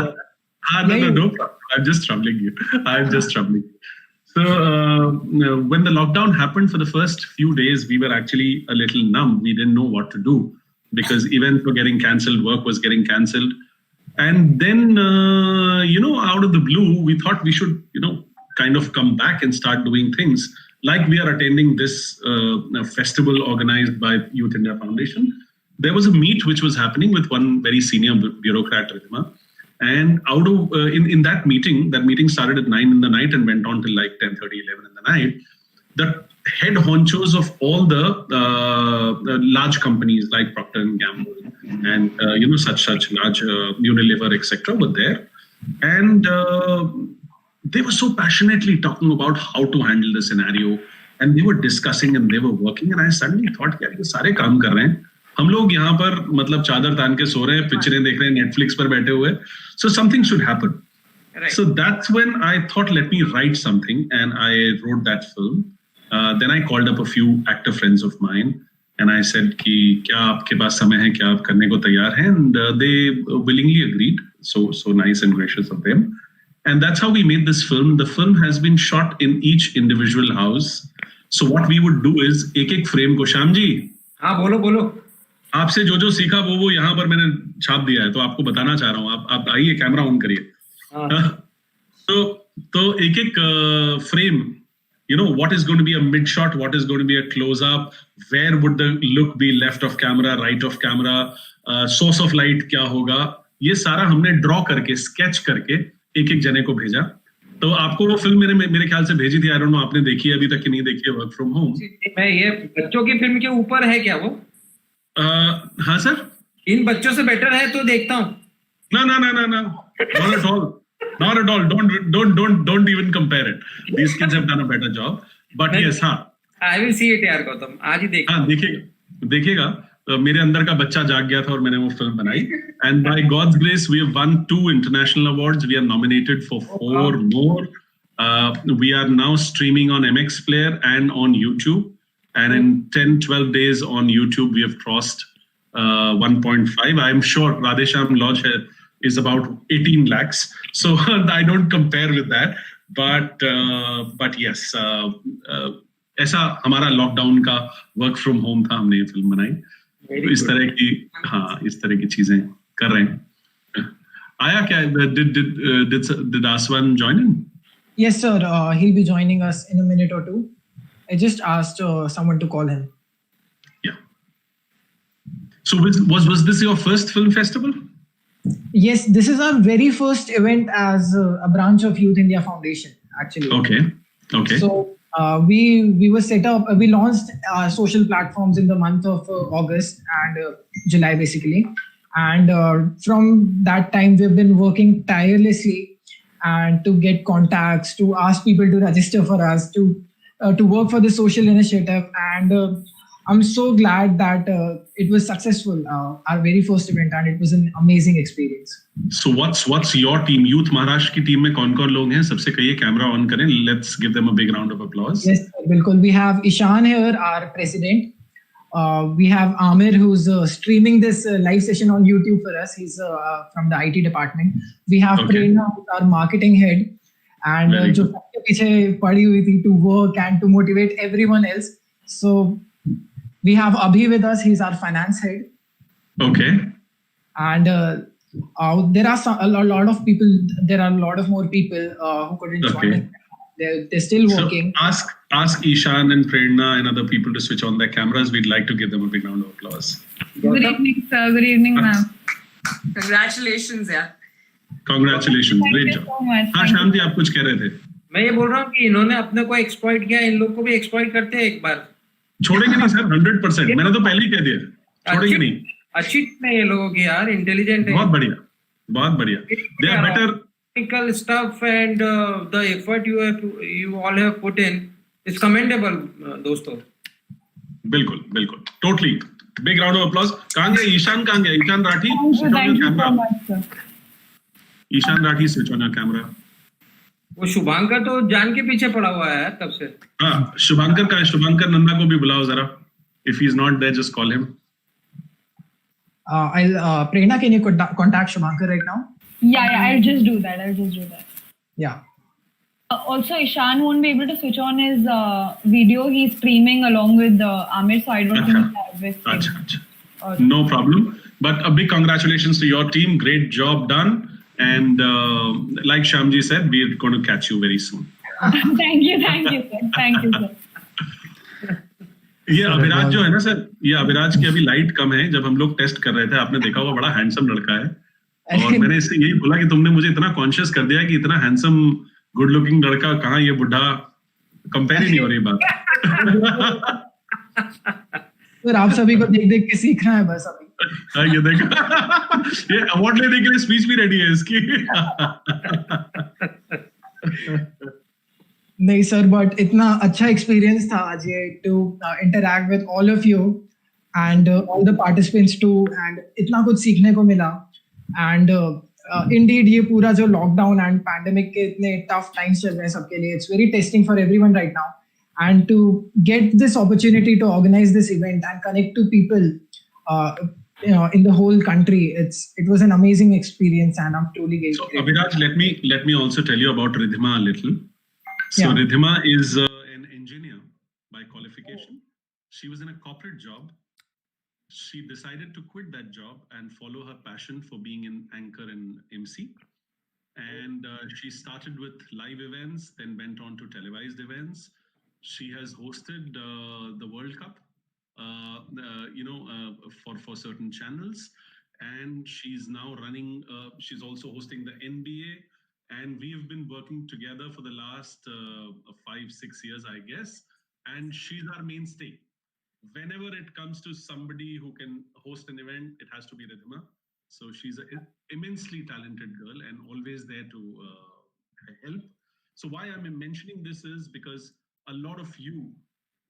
आ गया. No. I'm just troubling you. So when the lockdown happened, for the first few days, we were actually a little numb. We didn't know what to do because events were getting cancelled, work was getting cancelled. And then, out of the blue, we thought we should, kind of come back and start doing things like we are attending this festival organized by Youth India Foundation. There was a meet which was happening with one very senior bureaucrat, Ridhima. And out of in that meeting started at 9 in the night and went on till like 10:30, 11 in the night. The head honchos of all the large companies like Procter & Gamble and such large Unilever, etc. were there. And they were so passionately talking about how to handle the scenario, and they were discussing and they were working. And I suddenly thought, यार ये सारे काम कर रहे हैं, हम लोग यहाँ पर मतलब चादर तान के सो रहे हैं, पिक्चरें देख रहे हैं, Netflix पर बैठे हुए. So something should happen. Right. So that's when I thought, let me write something, and I wrote that film. Then I called up a few actor friends of mine, and I said कि क्या आपके पास समय है, क्या आप करने को तैयार हैं? And they willingly agreed. So nice and gracious of them. And that's how we made this film. The film has been shot in each individual house. So what we would do is एक frame को, श्याम जी, हाँ बोलो आपसे जो सीखा वो यहाँ पर मैंने छाप दिया है, तो आपको बताना चाह रहा हूँ. आप आइए, कैमरा ऑन करिए. तो एक frame, what is going to be a mid shot, what is going to be a close up, where would the look be, left of camera, right of camera, source of light क्या होगा, ये सारा हमने draw करके, sketch करके एक जने को भेजा. तो आपको वो फिल्म मेरे ख्याल से भेजी थी. आई डोंट नो आपने देखी है अभी तक कि नहीं देखी है, वर्क फ्रॉम होम. मैं ये बच्चों की फिल्म के ऊपर है क्या वो? हाँ सर, इन बच्चों से बेटर है तो देखता हूँ. No, not at all. Don't even compare it. These kids have done a better job. But yes, हाँ. I will see it यार गौतम, आज ही देखता हूँ. हाँ, देखिएगा. मेरे अंदर का बच्चा जाग गया था और मैंने वो फिल्म बनाई. And by God's grace, we have won 2 international awards. We are nominated for 4 more. We are now streaming on MX Player and on YouTube. And in 10-12 days on YouTube, we have crossed 1.5. I'm sure Radhesham Lodge is about 18 lakhs. So I don't compare with that. But yes, ऐसा हमारा lockdown का work from home था, हमने ये film बनाई. तो इस तरह की चीजें कर रहे हैं. आया क्या? Did Aswan join in? Yes, sir. He'll be joining us in a minute or two. I just asked someone to call him. Yeah. So was this your first film festival? Yes, this is our very first event as a branch of Youth India Foundation, actually. Okay. So we were set up. We launched social platforms in the month of August and July, basically. And from that time, we've been working tirelessly and to get contacts, to ask people to register for us, to work for the social initiative. And I'm so glad that it was successful, our very first event, and it was an amazing experience. So what's your team? Youth Maharashtra की team में कौन-कौन लोग हैं? सबसे कहिए camera on करें. Let's give them a big round of applause. Yes, बिल्कुल. We have Ishan here, our president. We have Amir, who's streaming this live session on YouTube for us. He's from the IT department. We have Prerna, who's our marketing head, and जो सबके पीछे पड़ी हुई थी to work and to motivate everyone else. So we have Abhi with us. He's our finance head. Okay. And there are a lot of people. There are a lot of more people who couldn't join us. They're still working. So ask Ishan and Prerna and other people to switch on their cameras. We'd like to give them a big round of applause. Good evening, sir. Good evening, ma'am. Congratulations, yeah. Congratulations. Great job. So much. हाँ श्याम जी आप कुछ कह रहे थे. मैं ये बोल रहा हूँ कि इन्होंने अपने को एक्सप्लॉइट किया, इन लोग को भी एक्सप्लॉइट करते हैं एक बार. छोड़ेंगे नहीं सर, 100%. मैंने तो पहले ही कह दिया, छोड़ेंगे नहीं. अच्छी है ये लोगों की यार, इंटेलिजेंट है. बहुत बढ़िया, बहुत बढ़िया. They are better. Technical stuff and the effort you all have put in is commendable, दोस्तों. बिल्कुल बिल्कुल, totally. Big round of applause. कहाँ गए ईशान? कहाँ गए Ishan Rathi? Thank you so much, sir. Ishan Rathi switch on your camera. वो शुभांकर तो जान के पीछे पड़ा हुआ है तब से. हाँ शुभांकर का, शुभांकर नंदा को भी बुलाओ जरा. If he's not there, just call him. Prerna, can you contact Shubhankar right now? Yeah, I'll just do that. Yeah. Also, Ishan won't be able to switch on his video. He's streaming along with Amir, so I don't think he's with No problem. But a big congratulations to your team. Great job done. And like Shyamji said, we're going to catch you very soon. Thank you, sir. Thank you, sir. ये अभिराज जो है ना sir, ये अभिराज की अभी light कम है. जब हम लोग टेस्ट कर रहे थे, आपने देखा होगा, बड़ा हैंडसम लड़का है. और मैंने इससे यही बोला कि तुमने मुझे इतना कॉन्शियस कर दिया कि इतना हैंडसम गुड लुकिंग लड़का कहाँ, ये बुढ़ा, कंपेयर ही नहीं हो रही बात. सर आप सभी को देख देख के सीखना है बस अभी. हाँ ये देखा, ये अवार्ड लेने के लिए स्पीच भी रेडी है इसकी. नहीं सर, बट इतना अच्छा एक्सपीरियंस था आज ये to interact with all of you and all the participants too, and इतना कुछ सीखने को मिला. एंड इंडीड ये पूरा जो लॉकडाउन एंड पैंडेमिक के इतने टफ टाइम्स चल रहे हैं सबके लिए, it's very testing for everyone right now. And to get this opportunity to organise this event and connect to people in the whole country, it was an amazing experience, and I'm truly grateful. So Abhiraj, let me also tell you about Ridhima a little. So Ridhima is an engineer by qualification. She was in a corporate job. She decided to quit that job and follow her passion for being an anchor and MC. And she started with live events, then went on to televised events. She has hosted the World Cup, for certain channels. And she's now running, she's also hosting the NBA. And we have been working together for the last 5-6 years, I guess. And she's our mainstay. Whenever it comes to somebody who can host an event, it has to be Ridhima. So she's an immensely talented girl and always there to help. So why I'm mentioning this is because a lot of you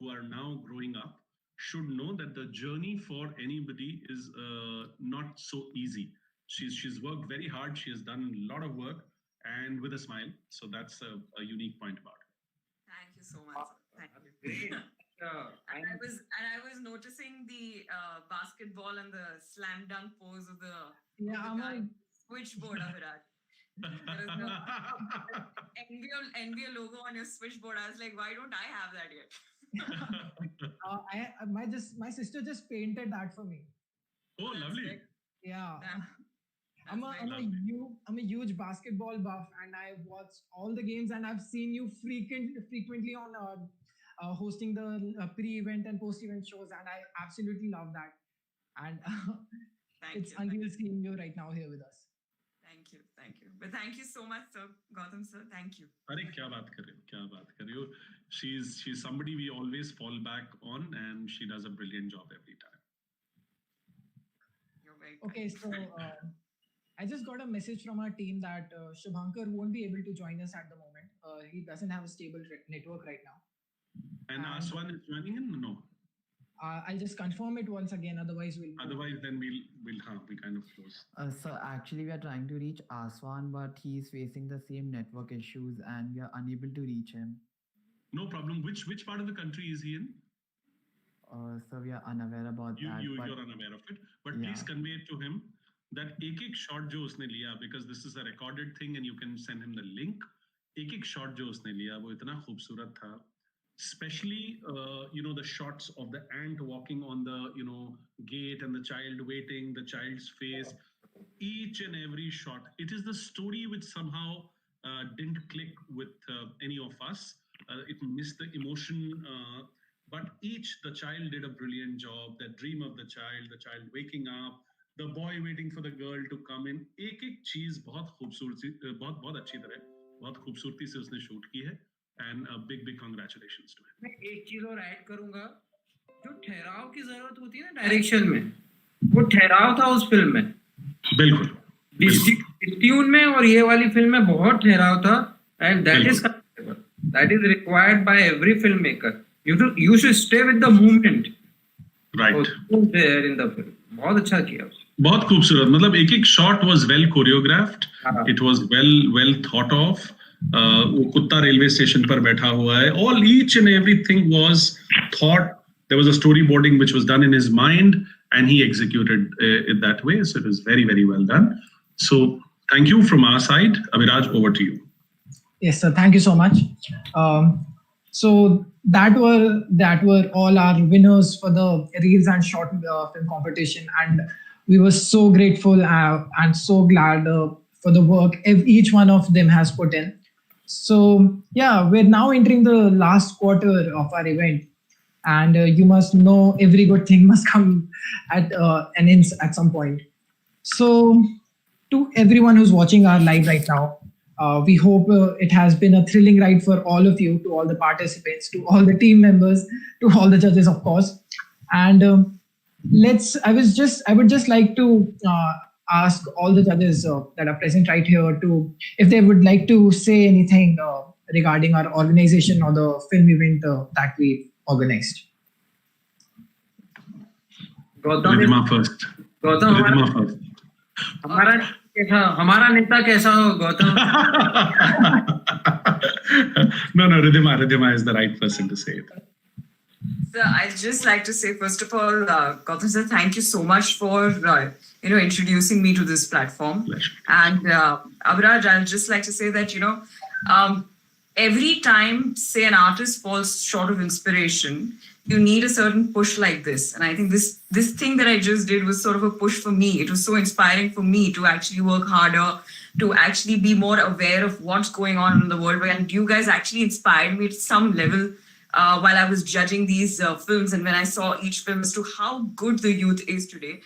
who are now growing up should know that the journey for anybody is not so easy. She's worked very hard. She has done a lot of work. And with a smile. So that's a unique point about it. Thank you so much. Thank you. And I was noticing the basketball and the slam dunk pose of the guy. Switchboard, Abhiraj. There is no NBA logo on your switchboard. I was like, why don't I have that yet? My sister just painted that for me. Oh, lovely. Yeah. I'm a huge basketball buff, and I watch all the games, and I've seen you frequently on hosting the pre-event and post-event shows, and I absolutely love that. And it's unreal seeing you right now here with us. Thank you. But thank you so much, sir. Gautam sir, thank you. अरे क्या बात कर रहे हो? She's somebody we always fall back on, and she does a brilliant job every time. You're very okay. So. I just got a message from our team that Shubhankar won't be able to join us at the moment. He doesn't have a stable network right now. And Aswan is joining in? No. I'll just confirm it once again. Otherwise, then we'll kind of close. So actually, we are trying to reach Aswan, but he's facing the same network issues, and we are unable to reach him. No problem. Which part of the country is he in? So we are unaware about that. You're unaware of it. But please convey it to him that एक shot जो उसने लिया, because this is a recorded thing and you can send him the link. एक shot जो उसने लिया वो इतना खूबसूरत था. Especially, the shots of the ant walking on the, gate and the child waiting, the child's face, each and every shot. It is the story which somehow didn't click with any of us. It missed the emotion. But the child did a brilliant job. The dream of the child waking up, the boy waiting for the girl to come in. एक चीज बहुत अच्छी तरह, बहुत खूबसूरती से उसने shoot की है. And a big congratulations to him. मैं एक चीज और ऐड करूंगा, जो ठहराव की जरूरत होती है ना डायरेक्शन में, वो ठहराव था उस फिल्म में. बिल्कुल. ट्यून में और ये वाली फिल्म में बहुत ठहराव था, and that is required by every filmmaker. You should stay with the movement. Right. There in the film. बहुत अच्छा किया. बहुत खूबसूरत. मतलब एक shot was well choreographed. It was well thought of. वो कुत्ता रेलवे स्टेशन पर बैठा हुआ है. Each and everything was thought. There was a storyboarding which was done in his mind, and he executed it that way. So it was very, very well done. So thank you from our side. Abhiraj, over to you. Yes, sir. Thank you so much. So that were all our winners for the reels and short film competition, and we were so grateful and so glad for the work each one of them has put in. So yeah, we're now entering the last quarter of our event, and you must know every good thing must come at an end at some point. So to everyone who's watching our live right now, we hope it has been a thrilling ride for all of you, to all the participants, to all the team members, to all the judges, of course. And I would just like to ask all the judges that are present right here if they would like to say anything regarding our organization or the film event that we organized. Ridhima first. Ridhima first. हमारा नेता कैसा हो Gautam? No, Ridhima is the right person to say it. So I'd just like to say, first of all, Gautam sir, thank you so much for introducing me to this platform. Pleasure. And Abhiraj, I'd just like to say that every time, say, an artist falls short of inspiration, you need a certain push like this. And I think this thing that I just did was sort of a push for me. It was so inspiring for me to actually work harder, to actually be more aware of what's going on in the world. And you guys actually inspired me at some level while I was judging these films, and when I saw each film as to how good the youth is today.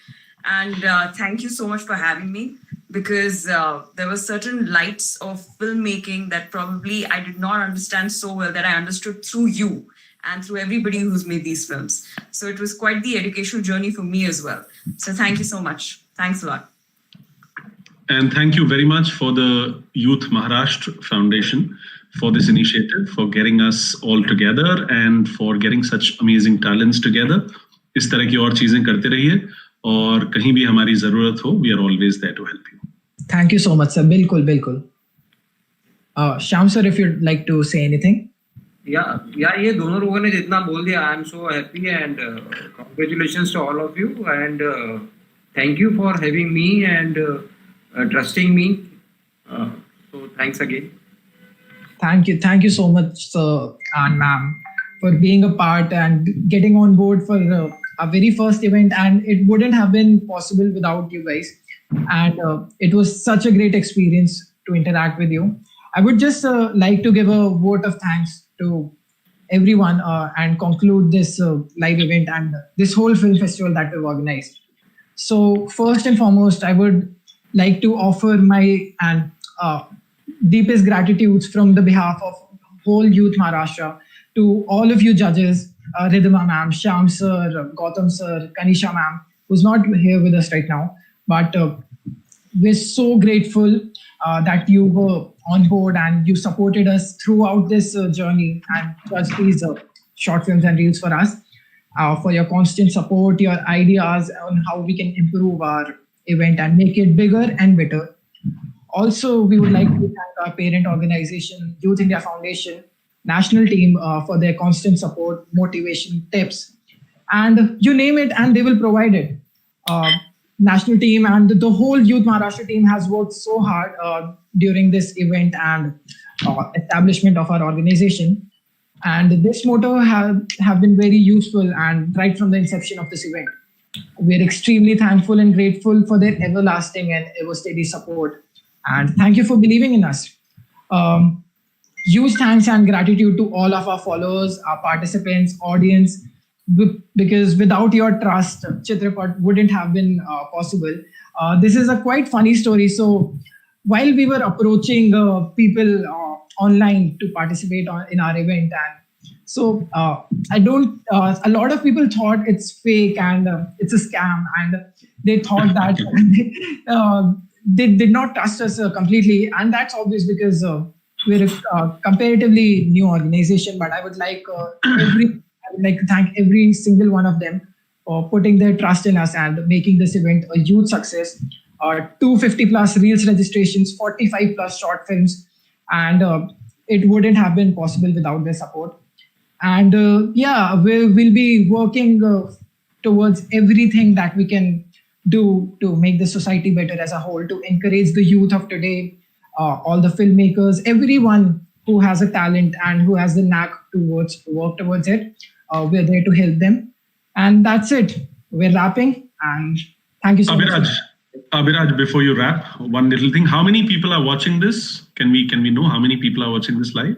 And thank you so much for having me, because there were certain lights of filmmaking that probably I did not understand so well, that I understood through you and through everybody who's made these films. So it was quite the educational journey for me as well. So thank you so much. Thanks a lot. And thank you very much for the Youth Maharashtra Foundation for this initiative, for getting us all together and for getting such amazing talents together. इस तरह की और चीजें करते रहिए, और कहीं भी हमारी जरूरत हो, we are always there to help you. Thank you so much, sir. बिल्कुल. Shyam sir, if you'd like to say anything. Yeah, ये दोनों लोगों ने जितना बोल दिया, I am so happy, and congratulations to all of you, and thank you for having me and trusting me. So thanks again. Thank you so much, sir and ma'am, for being a part and getting on board for our very first event. And it wouldn't have been possible without you guys. And it was such a great experience to interact with you. I would just like to give a vote of thanks to everyone and conclude this live event and this whole film festival that we've organized. So first and foremost, I would like to offer my deepest gratitude from the behalf of whole Youth Maharashtra to all of you judges, Ridhima ma'am, Shyam sir, Gautam sir, Kanisha ma'am, who's not here with us right now. But we're so grateful that you were on board and you supported us throughout this journey and just these short films and reels for us, for your constant support, your ideas on how we can improve our event and make it bigger and better. Also, we would like to thank our parent organization, Youth India Foundation, national team for their constant support, motivation, tips, and you name it, and they will provide it. National team and the whole Youth Maharashtra team has worked so hard during this event and establishment of our organization. And this motto have been very useful and right from the inception of this event. We're extremely thankful and grateful for their everlasting and ever steady support. And thank you for believing in us. Huge thanks and gratitude to all of our followers, our participants, audience, because without your trust, Chitrapat wouldn't have been possible. This is a quite funny story. So while we were approaching people online to participate in our event, and so a lot of people thought it's fake and it's a scam, and they thought that they did not trust us completely. And that's obvious because we're a comparatively new organization, but I would like to thank every single one of them for putting their trust in us and making this event a huge success. 250 plus reels registrations, 45 plus short films, and it wouldn't have been possible without their support. And we'll be working towards everything that we can do to make the society better as a whole, to encourage the youth of today, all the filmmakers, everyone who has a talent and who has the knack to work towards it. We're there to help them. And that's it. We're wrapping, and thank you so much. Abhiraj, before you wrap, one little thing. How many people are watching this? Can we know how many people are watching this live?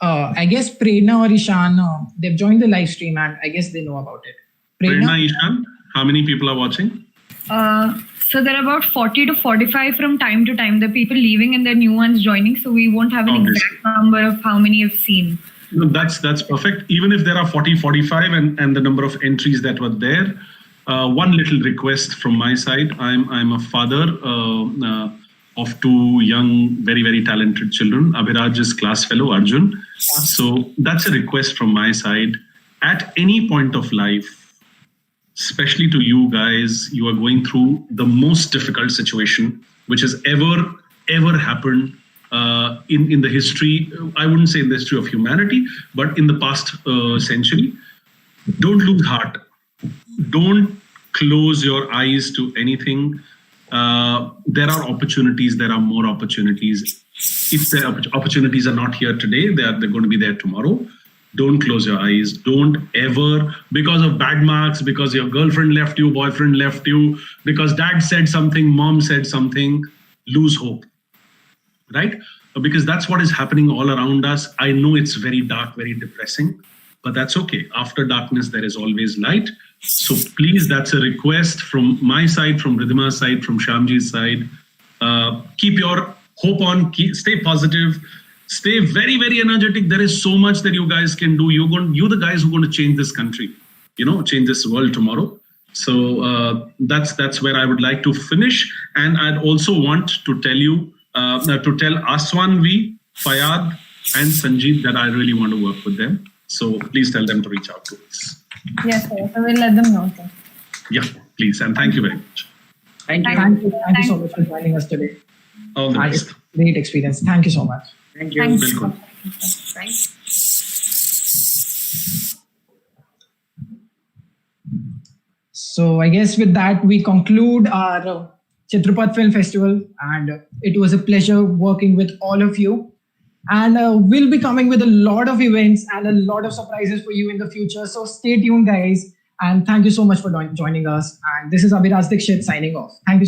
I guess Prerna or Ishan, they've joined the live stream and I guess they know about it. Prerna, Ishan, how many people are watching? So there are about 40 to 45 from time to time. The people leaving and the new ones joining. So we won't have an exact number of how many have seen. No, that's perfect. Even if there are 40, 45 and the number of entries that were there, one little request from my side. I'm a father of two young, very, very talented children. Abhiraj's class fellow, Arjun. So that's a request from my side. At any point of life, especially to you guys, you are going through the most difficult situation which has ever happened in the history. I wouldn't say in the history of humanity, but in the past century. Don't lose heart. Don't close your eyes to anything. There are opportunities. There are more opportunities. If the opportunities are not here today, they're going to be there tomorrow. Don't close your eyes. Don't ever, because of bad marks, because your girlfriend left you, boyfriend left you, because dad said something, mom said something, lose hope. Right? Because that's what is happening all around us. I know it's very dark, very depressing, but that's okay. After darkness, there is always light. So please, that's a request from my side, from Ridhima's side, from Shyamji's side. Keep your hope on, stay positive, stay very, very energetic. There is so much that you guys can do. You're the guys who are going to change this country, change this world tomorrow. So that's where I would like to finish. And I'd also want to tell you, to tell Aswan V, Fayad, and Sanjeev that I really want to work with them. So please tell them to reach out to us. Yes, sir. So we'll let them know, sir. Yeah, please. And thank you very much. Thank you so much for joining us today. All the best. Great experience. Thank you so much. Thank you. Welcome. So I guess with that, we conclude our Chitrapat Film Festival, and it was a pleasure working with all of you. And we'll be coming with a lot of events and a lot of surprises for you in the future. So stay tuned, guys. And thank you so much for joining us. And this is Abhiraj Dikshit signing off. Thank you so much.